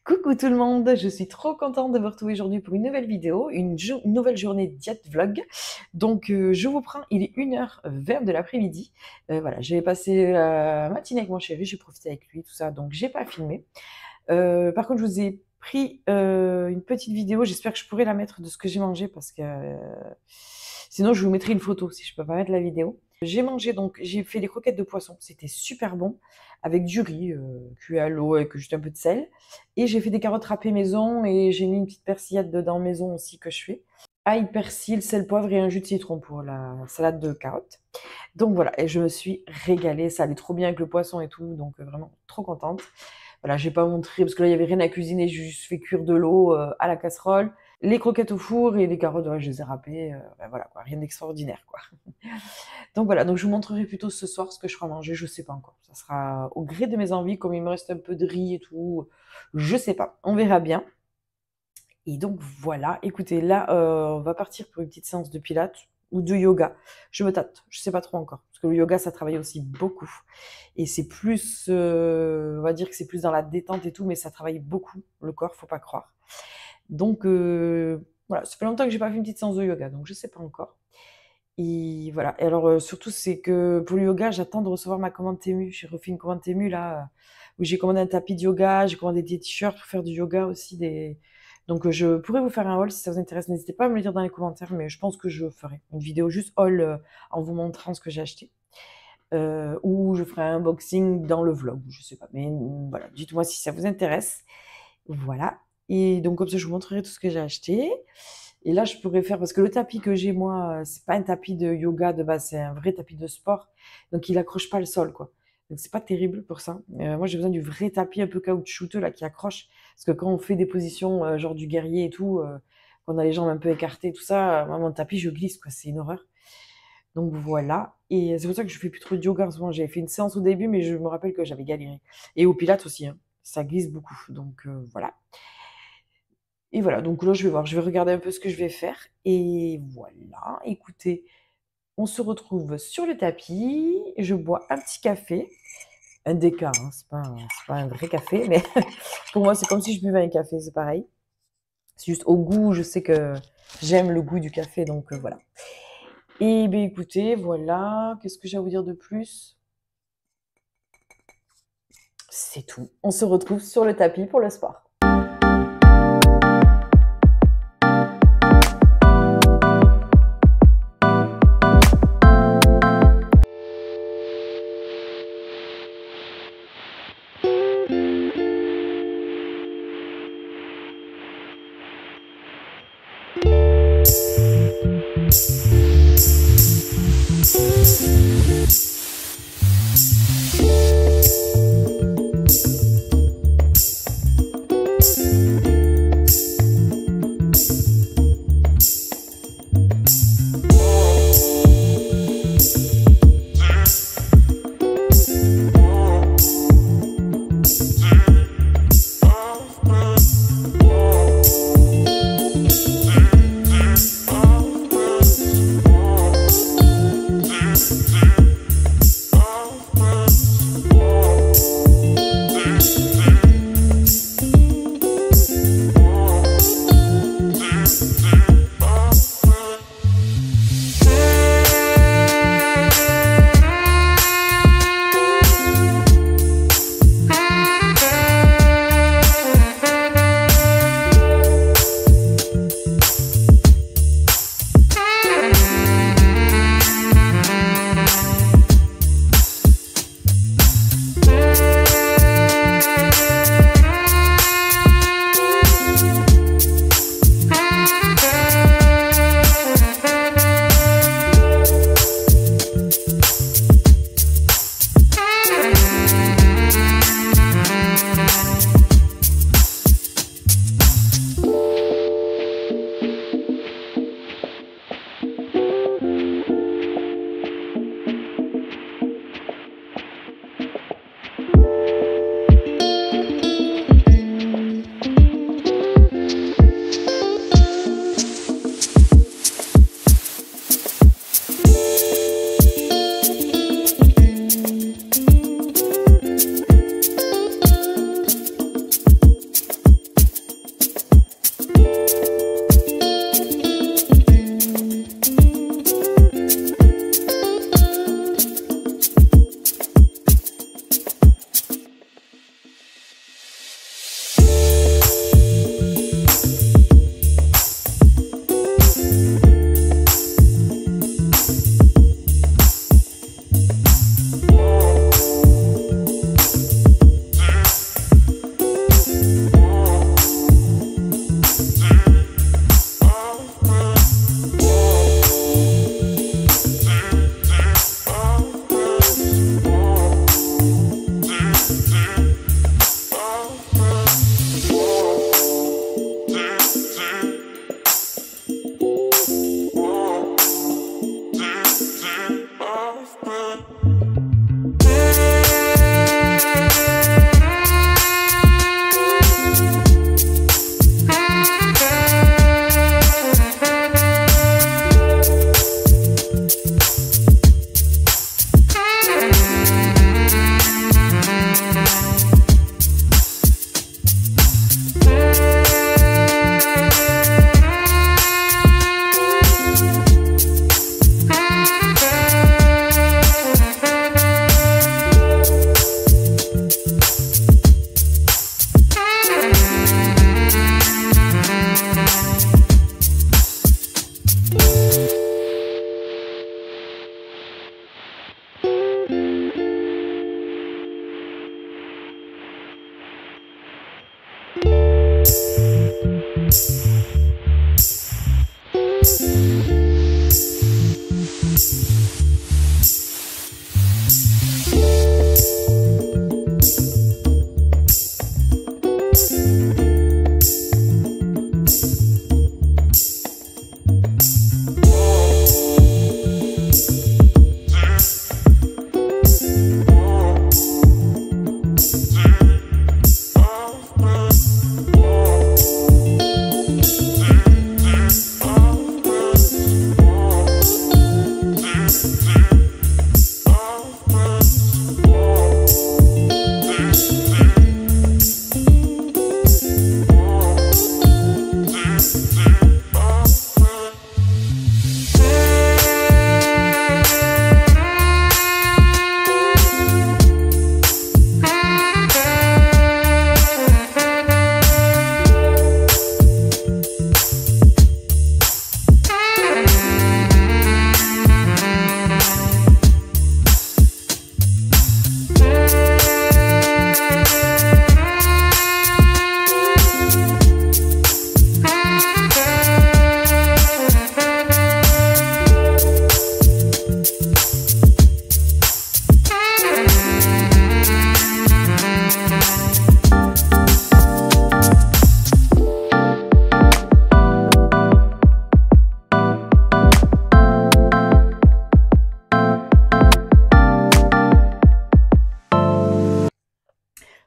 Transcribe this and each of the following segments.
Coucou tout le monde, je suis trop contente de vous retrouver aujourd'hui pour une nouvelle vidéo, une nouvelle journée diète vlog. Donc je vous prends, il est 1h20 de l'après-midi. Voilà, j'ai passé la matinée avec mon chéri, j'ai profité avec lui, tout ça, donc j'ai pas filmé. Par contre, je vous ai pris une petite vidéo, j'espère que je pourrai la mettre de ce que j'ai mangé parce que sinon je vous mettrai une photo si je peux pas mettre la vidéo. J'ai mangé donc, j'ai fait des croquettes de poisson, c'était super bon, avec du riz cuit à l'eau avec juste un peu de sel. Et j'ai fait des carottes râpées maison et j'ai mis une petite persillade dedans maison aussi que je fais. Ail, persil, sel, poivre et un jus de citron pour la salade de carottes. Donc voilà, et je me suis régalée, ça allait trop bien avec le poisson et tout, donc vraiment trop contente. Voilà, j'ai pas montré parce que là il y avait rien à cuisiner, j'ai juste fait cuire de l'eau à la casserole, les croquettes au four et les carottes, ouais, je les ai râpées, ben voilà quoi, rien d'extraordinaire quoi. Donc voilà, donc je vous montrerai plutôt ce soir ce que je ferai à manger, je sais pas encore. Ça sera au gré de mes envies, comme il me reste un peu de riz et tout, je sais pas, on verra bien. Et donc voilà, écoutez, là on va partir pour une petite séance de pilates ou de yoga. Je me tâte, je sais pas trop encore, parce que le yoga ça travaille aussi beaucoup. Et c'est plus, on va dire que c'est plus dans la détente et tout, mais ça travaille beaucoup le corps, faut pas croire. Donc voilà, ça fait longtemps que j'ai pas fait une petite séance de yoga, donc je sais pas encore. Et voilà, et alors surtout c'est que pour le yoga, j'attends de recevoir ma commande Temu. J'ai refait une commande Temu là, où j'ai commandé un tapis de yoga, j'ai commandé des t-shirts pour faire du yoga aussi. Donc je pourrais vous faire un haul si ça vous intéresse. N'hésitez pas à me le dire dans les commentaires, mais je pense que je ferai une vidéo juste haul en vous montrant ce que j'ai acheté. Ou je ferai un unboxing dans le vlog, je sais pas. Mais voilà, dites-moi si ça vous intéresse. Voilà, et donc comme ça je vous montrerai tout ce que j'ai acheté. Et là, je pourrais faire, parce que le tapis que j'ai, moi, c'est pas un tapis de yoga de base, c'est un vrai tapis de sport. Donc, il accroche pas le sol, quoi. Donc, c'est pas terrible pour ça. Moi, j'ai besoin du vrai tapis un peu caoutchouteux, là, qui accroche. Parce que quand on fait des positions, genre du guerrier et tout, quand on a les jambes un peu écartées, tout ça, moi, mon tapis, je glisse, quoi. C'est une horreur. Donc, voilà. Et c'est pour ça que je fais plus trop de yoga en ce moment. J'avais fait une séance au début, mais je me rappelle que j'avais galéré. Et au pilates aussi, hein. Ça glisse beaucoup. Donc, voilà. Et voilà, donc là, je vais voir, je vais regarder un peu ce que je vais faire. Et voilà, écoutez, on se retrouve sur le tapis. Je bois un petit café, un déca, hein, c'est pas un vrai café, mais pour moi, c'est comme si je buvais un café, c'est pareil. C'est juste au goût, je sais que j'aime le goût du café, donc voilà. Et bien écoutez, voilà, qu'est-ce que j'ai à vous dire de plus? C'est tout. On se retrouve sur le tapis pour le sport.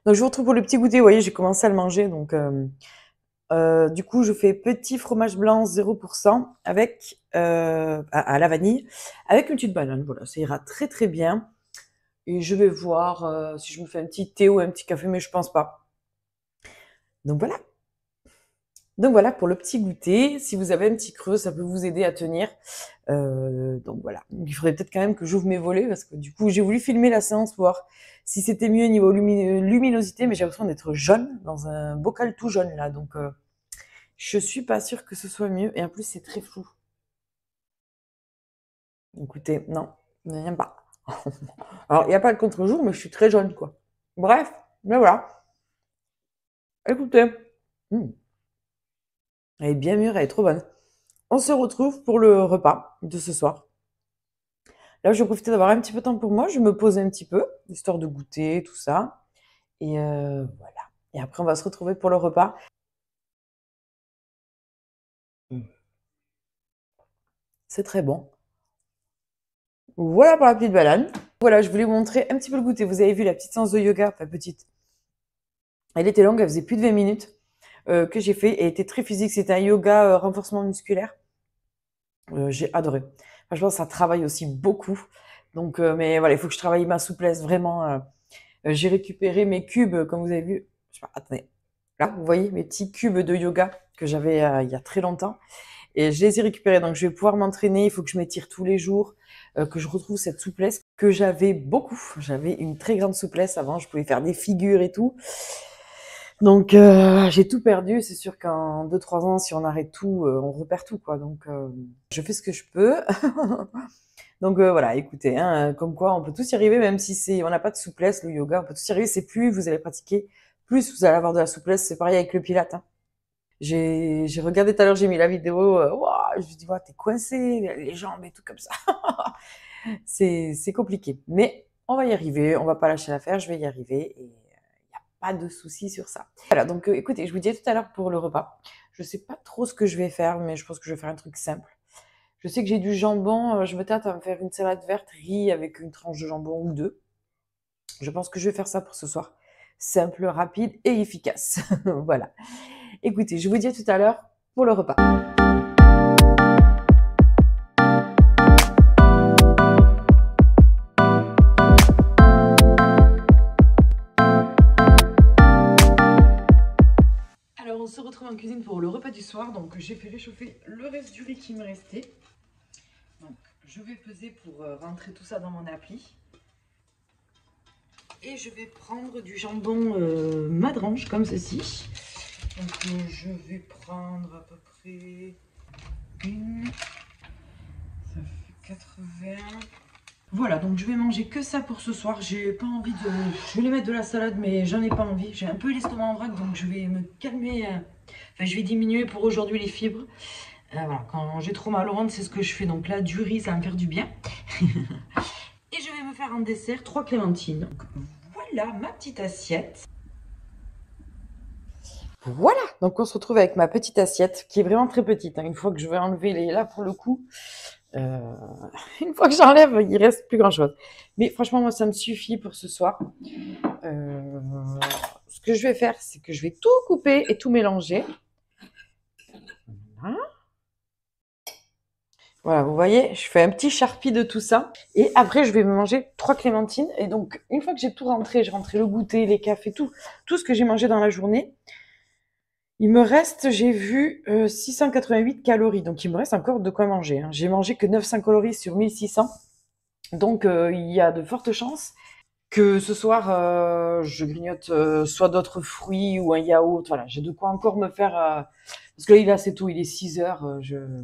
Donc je vous retrouve pour le petit goûter. Vous voyez, j'ai commencé à le manger. Donc, du coup, je fais petit fromage blanc 0% avec, à la vanille, avec une petite banane. Voilà, ça ira très très bien. Et je vais voir si je me fais un petit thé ou un petit café, mais je pense pas. Donc voilà. Donc voilà pour le petit goûter. Si vous avez un petit creux, ça peut vous aider à tenir. Donc voilà. Il faudrait peut-être quand même que j'ouvre mes volets parce que du coup, j'ai voulu filmer la séance pour voir si c'était mieux au niveau luminosité, mais j'ai l'impression d'être jaune dans un bocal tout jaune là. Donc je suis pas sûre que ce soit mieux. Et en plus, c'est très flou. Écoutez, non, j'aime pas. Alors, il n'y a pas de contre-jour, mais je suis très jaune, quoi. Bref, mais voilà. Écoutez. Elle est bien mûre, elle est trop bonne. On se retrouve pour le repas de ce soir. Là, je vais profiter d'avoir un petit peu de temps pour moi. Je vais me poser un petit peu, histoire de goûter, tout ça. Et voilà. Et après, on va se retrouver pour le repas. C'est très bon. Voilà pour la petite balade. Voilà, je voulais vous montrer un petit peu le goûter. Vous avez vu la petite séance de yoga, enfin petite. Elle était longue, elle faisait plus de 20 minutes que j'ai fait. Elle était très physique. C'était un yoga renforcement musculaire. J'ai adoré. Franchement, ça travaille aussi beaucoup. Donc, mais voilà, il faut que je travaille ma souplesse vraiment. J'ai récupéré mes cubes, comme vous avez vu. Je sais pas, attendez. Là, vous voyez mes petits cubes de yoga que j'avais il y a très longtemps. Et je les ai récupérés. Donc, je vais pouvoir m'entraîner. Il faut que je m'étire tous les jours, que je retrouve cette souplesse que j'avais beaucoup. J'avais une très grande souplesse avant. Je pouvais faire des figures et tout. Donc, j'ai tout perdu. C'est sûr qu'en 2-3 ans, si on arrête tout, on repère tout, quoi. Donc, je fais ce que je peux. Donc, voilà, écoutez, hein, comme quoi on peut tous y arriver, même si on n'a pas de souplesse, le yoga, on peut tous y arriver. C'est plus vous allez pratiquer, plus vous allez avoir de la souplesse. C'est pareil avec le pilate, hein. J'ai regardé tout à l'heure, j'ai mis la vidéo, waouh, je me dis, ouais, t'es coincé, les jambes et tout comme ça. C'est compliqué. Mais on va y arriver, on va pas lâcher l'affaire, je vais y arriver et pas de soucis sur ça. Voilà, donc écoutez, je vous disais tout à l'heure pour le repas. Je sais pas trop ce que je vais faire, mais je pense que je vais faire un truc simple. Je sais que j'ai du jambon, je me tâte à me faire une salade verte, riz avec une tranche de jambon ou deux. Je pense que je vais faire ça pour ce soir. Simple, rapide et efficace. Voilà. Écoutez, je vous dis à tout à l'heure pour le repas. Alors, on se retrouve en cuisine pour le repas du soir. Donc, j'ai fait réchauffer le reste du riz qui me restait. Donc, je vais peser pour rentrer tout ça dans mon appli. Et je vais prendre du jambon Madrange comme ceci. Donc, je vais prendre à peu près une. Ça fait 80. Voilà, donc je vais manger que ça pour ce soir. J'ai pas envie de... Je voulais mettre de la salade, mais j'en ai pas envie. J'ai un peu l'estomac en vrac, donc je vais me calmer. Enfin, je vais diminuer pour aujourd'hui les fibres. Voilà, quand j'ai trop mal au ventre, c'est ce que je fais. Donc là, du riz, ça va me faire du bien. Et je vais me faire en dessert 3 clémentines. Donc voilà ma petite assiette. Voilà, donc on se retrouve avec ma petite assiette qui est vraiment très petite. Une fois que je vais enlever les là pour le coup, euh, une fois que j'enlève, il reste plus grand chose. Mais franchement, moi ça me suffit pour ce soir. Euh, Ce que je vais faire, c'est que je vais tout couper et tout mélanger. Voilà. Voilà, vous voyez, je fais un petit charpie de tout ça. Et après, je vais me manger 3 clémentines. Et donc, une fois que j'ai tout rentré, j'ai rentré le goûter, les cafés, tout ce que j'ai mangé dans la journée, il me reste, j'ai vu, 688 calories. Donc, il me reste encore de quoi manger. J'ai mangé que 900 calories sur 1600. Donc, il y a de fortes chances que ce soir, je grignote soit d'autres fruits ou un yaourt. Voilà, j'ai de quoi encore me faire. Parce que là, c'est tout, il est 6 heures.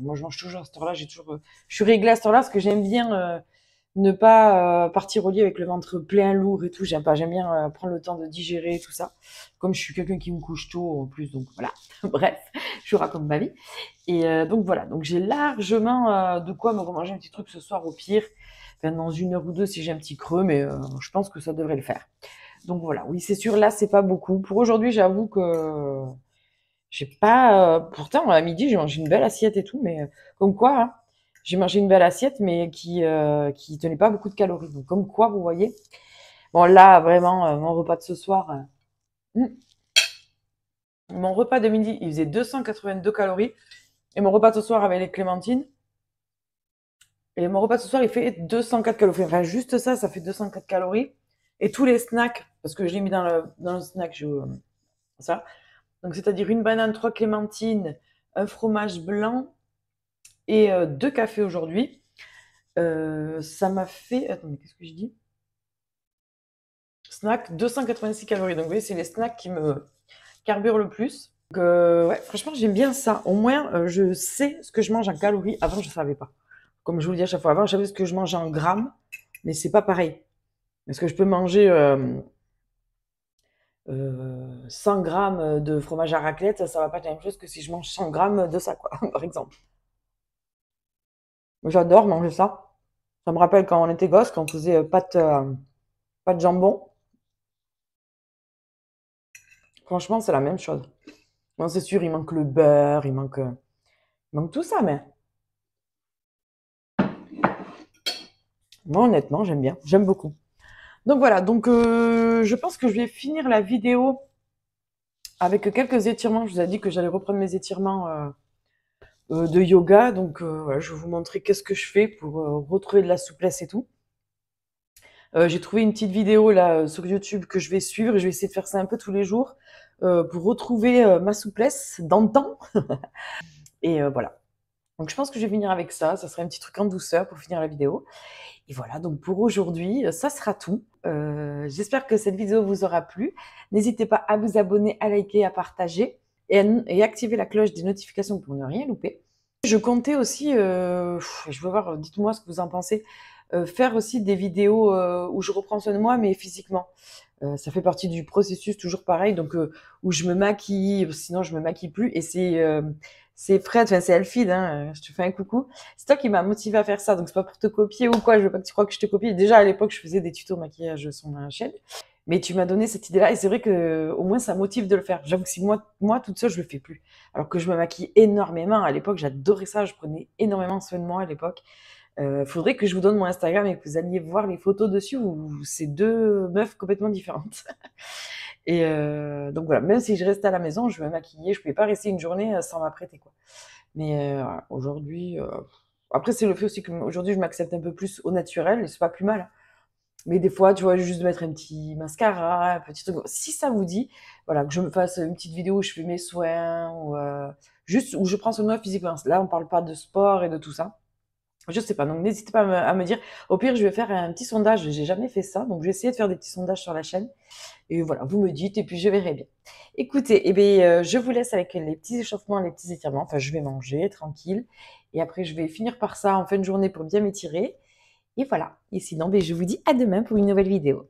Moi, je mange toujours à cette heure-là. Je suis réglée à cette heure-là parce que j'aime bien ne pas partir au lit avec le ventre plein, lourd et tout. J'aime pas. J'aime bien prendre le temps de digérer tout ça. Comme je suis quelqu'un qui me couche tôt en plus, donc voilà. Bref, je vous raconte ma vie. Et donc voilà. Donc j'ai largement de quoi me remanger un petit truc ce soir au pire. Enfin, dans 1 heure ou 2 si j'ai un petit creux, mais je pense que ça devrait le faire. Donc voilà, oui, c'est sûr, là, c'est pas beaucoup. Pour aujourd'hui, j'avoue que j'ai pas. Pourtant, à midi, j'ai mangé une belle assiette et tout, mais comme quoi, hein, j'ai mangé une belle assiette, mais qui tenait pas beaucoup de calories. Donc, comme quoi, vous voyez. Bon, là, vraiment, mon repas de ce soir, mon repas de midi, il faisait 282 calories. Et mon repas de ce soir avec les clémentines, et mon repas de ce soir, il fait 204 calories. Enfin, juste ça, ça fait 204 calories. Et tous les snacks, parce que je l'ai mis dans le snack, ça. Donc, c'est-à-dire une banane, 3 clémentines, un fromage blanc et 2 cafés aujourd'hui. Ça m'a fait. Attendez, qu'est-ce que je dis? Snack, 286 calories. Donc, vous voyez, c'est les snacks qui me carburent le plus. Donc, ouais, franchement, j'aime bien ça. Au moins, je sais ce que je mange en calories. Avant, je ne savais pas. Comme je vous le dis à chaque fois, avant, je savais ce que je mange en grammes, mais c'est pas pareil. Parce que je peux manger 100 grammes de fromage à raclette, ça va pas être la même chose que si je mange 100 grammes de ça, quoi, par exemple. J'adore manger ça. Ça me rappelle quand on était gosse, quand on faisait pâte jambon. Franchement, c'est la même chose. Bon, c'est sûr, il manque le beurre, il manque tout ça, mais moi, honnêtement, j'aime bien. J'aime beaucoup. Donc voilà, donc je pense que je vais finir la vidéo avec quelques étirements. Je vous ai dit que j'allais reprendre mes étirements de yoga. Donc voilà, je vais vous montrer qu'est-ce que je fais pour retrouver de la souplesse et tout. J'ai trouvé une petite vidéo là sur YouTube que je vais suivre et je vais essayer de faire ça un peu tous les jours pour retrouver ma souplesse dans le temps. Et voilà. Donc je pense que je vais finir avec ça. Ça sera un petit truc en douceur pour finir la vidéo. Et voilà, donc pour aujourd'hui, ça sera tout. J'espère que cette vidéo vous aura plu. N'hésitez pas à vous abonner, à liker, à partager et activer la cloche des notifications pour ne rien louper. Je comptais aussi, je veux voir, dites-moi ce que vous en pensez, faire aussi des vidéos où je reprends soin de moi, mais physiquement. Ça fait partie du processus, toujours pareil, donc où je me maquille, sinon je me maquille plus. Et c'est Fred, enfin c'est Elfid, hein, je te fais un coucou. C'est toi qui m'as motivé à faire ça, donc c'est pas pour te copier ou quoi. Je veux pas que tu crois que je te copie. Déjà à l'époque, je faisais des tutos maquillage sur ma chaîne, mais tu m'as donné cette idée-là et c'est vrai que au moins ça motive de le faire. J'avoue que si moi toute seule, je le fais plus. Alors que je me maquille énormément. À l'époque, j'adorais ça. Je prenais énormément soin de moi à l'époque. Faudrait que je vous donne mon Instagram et que vous alliez voir les photos dessus où c'est deux meufs complètement différentes. Et donc voilà, même si je restais à la maison, je me maquillais, je pouvais pas rester une journée sans m'apprêter quoi. Mais voilà, aujourd'hui, après c'est le fait aussi qu'aujourd'hui je m'accepte un peu plus au naturel et c'est pas plus mal, hein. Mais des fois, tu vois, juste de mettre un petit mascara, un petit truc. Si ça vous dit, voilà, que je me fasse une petite vidéo où je fais mes soins ou juste où je prends soin de moi physiquement. Là, on parle pas de sport et de tout ça. Je sais pas, donc n'hésitez pas à me dire. Au pire, je vais faire un petit sondage. J'ai jamais fait ça, donc je vais essayer de faire des petits sondages sur la chaîne. Et voilà, vous me dites, et puis je verrai bien. Écoutez, eh bien, je vous laisse avec les petits échauffements, les petits étirements. Enfin, je vais manger tranquille. Et après, je vais finir par ça en fin de journée pour bien m'étirer. Et voilà. Et sinon, beh, je vous dis à demain pour une nouvelle vidéo.